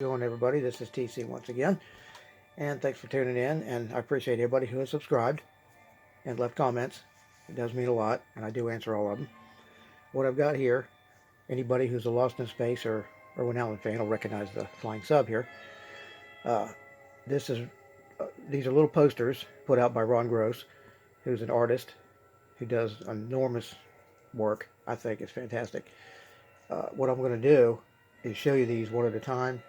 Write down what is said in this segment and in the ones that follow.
Going, everybody? This is TC once again, and thanks for tuning in. And I appreciate everybody who has subscribed and left comments. It does mean a lot, and I do answer all of them. What I've got here, anybody who's a Lost in Space or Erwin Allen fan will recognize the flying sub here. This is these are little posters put out by Ron Gross, who's an artist who does enormous work. I think it's fantastic. What I'm going to do is show you these one at a time,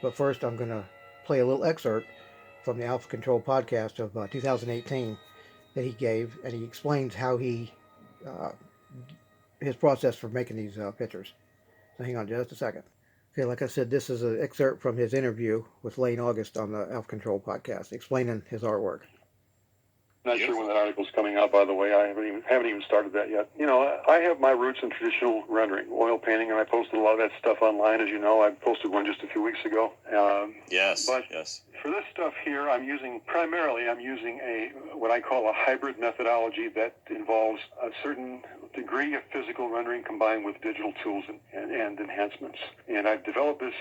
but first I'm going to play a little excerpt from the Alpha Control podcast of 2018 that he gave, and he explains how uh, his process for making these pictures. So hang on just a second. Okay, like I said, this is an excerpt from his interview with Laen August on the Alpha Control podcast, explaining his artwork. Not sure when that article's coming out, by the way. I haven't even started that yet. You know, I have my roots in traditional rendering, oil painting, and I posted a lot of that stuff online, as you know. I posted one just a few weeks ago. Yes. For this stuff here, I'm using what I call a hybrid methodology that involves a certain degree of physical rendering combined with digital tools and enhancements. And I've developed this.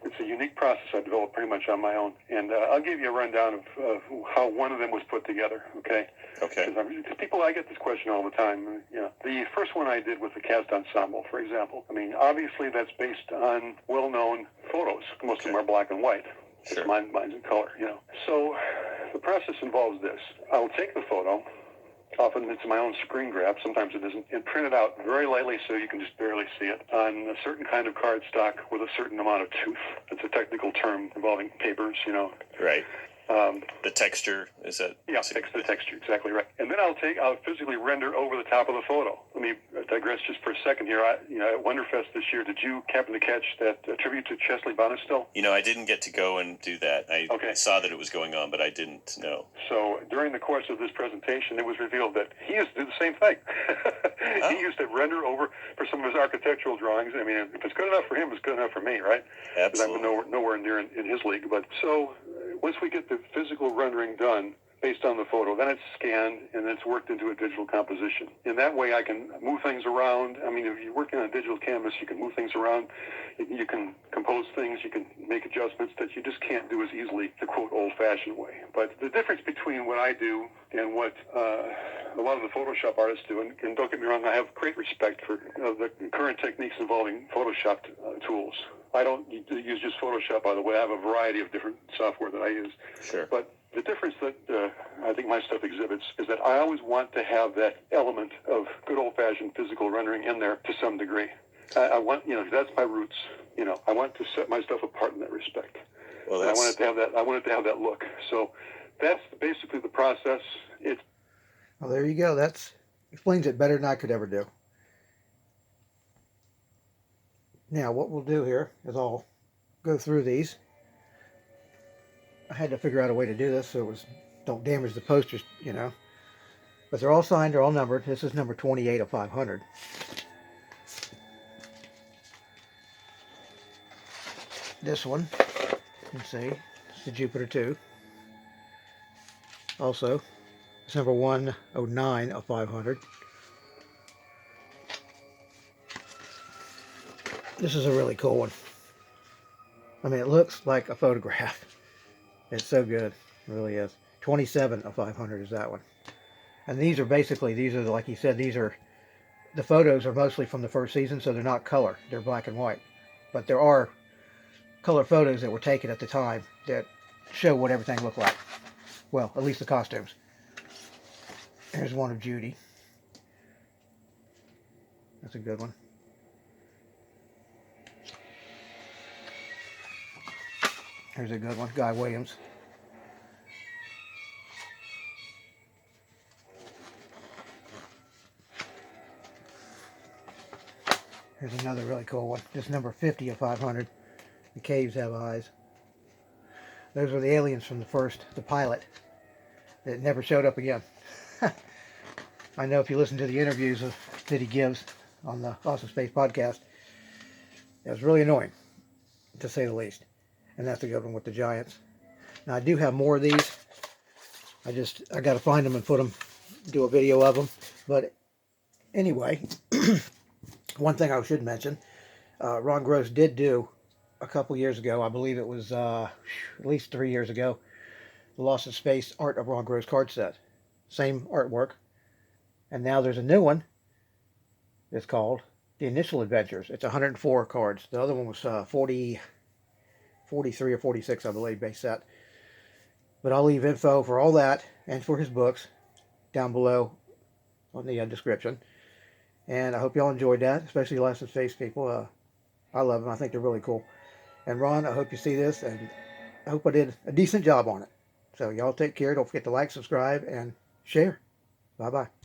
It's a unique process I developed pretty much on my own. And I'll give you a rundown of how one of them was put together, okay? Okay. Because I get this question all the time. The first one I did with the cast ensemble, for example. I mean, obviously that's based on well-known photos. Most of them are black and white. Sure. Mine's in color, So the process involves this. I'll take the photo. Often it's my own screen grab, sometimes it isn't, and print it out very lightly so you can just barely see it on a certain kind of cardstock with a certain amount of tooth. It's a technical term involving papers, Right. The texture, is that? Yeah, the texture, exactly right. And then I'll physically render over the top of the photo. Let me digress just for a second here. At Wonderfest this year, did you happen to catch that tribute to Chesley Bonestell? I didn't get to go and do that. I saw that it was going on, but I didn't know. So during the course of this presentation, it was revealed that he used to do the same thing. He used to render over for some of his architectural drawings. I mean, if it's good enough for him, it's good enough for me, right? Absolutely. Because I'm nowhere near in his league. But so once we get the physical rendering done based on the photo, then it's scanned and then it's worked into a digital composition. In that way, I can move things around. I mean, if you're working on a digital canvas, you can move things around. You can compose things. You can make adjustments that you just can't do as easily the, quote, old-fashioned way. But the difference between what I do and what a lot of the Photoshop artists do, and don't get me wrong, I have great respect for the current techniques involving Photoshop tools. I don't use just Photoshop, by the way. I have a variety of different software that I use. Sure. But the difference that I think my stuff exhibits is that I always want to have that element of good old-fashioned physical rendering in there to some degree. I want, that's my roots. I want to set my stuff apart in that respect. Well, I want it to have that. I want it to have that look. So that's basically the process. Well, there you go. That explains it better than I could ever do. Now, what we'll do here is I'll go through these. I had to figure out a way to do this so don't damage the posters, But they're all signed, they're all numbered. This is number 28 of 500. This one, you can see, it's the Jupiter 2. Also, it's number 109 of 500. This is a really cool one. I mean, it looks like a photograph. It's so good. It really is. 27 of 500 is that one. And these are like he said, the photos are mostly from the first season, so they're not color. They're black and white. But there are color photos that were taken at the time that show what everything looked like. Well, at least the costumes. Here's one of Judy. That's a good one. Here's a good one, Guy Williams. Here's another really cool one. This number 50 of 500. The caves have eyes. Those are the aliens from the pilot that never showed up again. I know if you listen to the interviews that he gives on the Awesome Space podcast, it was really annoying, to say the least. And that's a good one with the giants. Now, I do have more of these. I got to find them and do a video of them. But anyway, one thing I should mention, Ron Gross did do a couple years ago. I believe it was at least 3 years ago. The Lost in Space Art of Ron Gross card set. Same artwork. And now there's a new one. It's called The Initial Adventures. It's 104 cards. The other one was 43 or 46, I believe, base set. But I'll leave info for all that and for his books down below on the description. And I hope y'all enjoyed that, especially Lost in Space people. I love them. I think they're really cool. And Ron, I hope you see this, and I hope I did a decent job on it. So y'all take care. Don't forget to like, subscribe, and share. Bye-bye.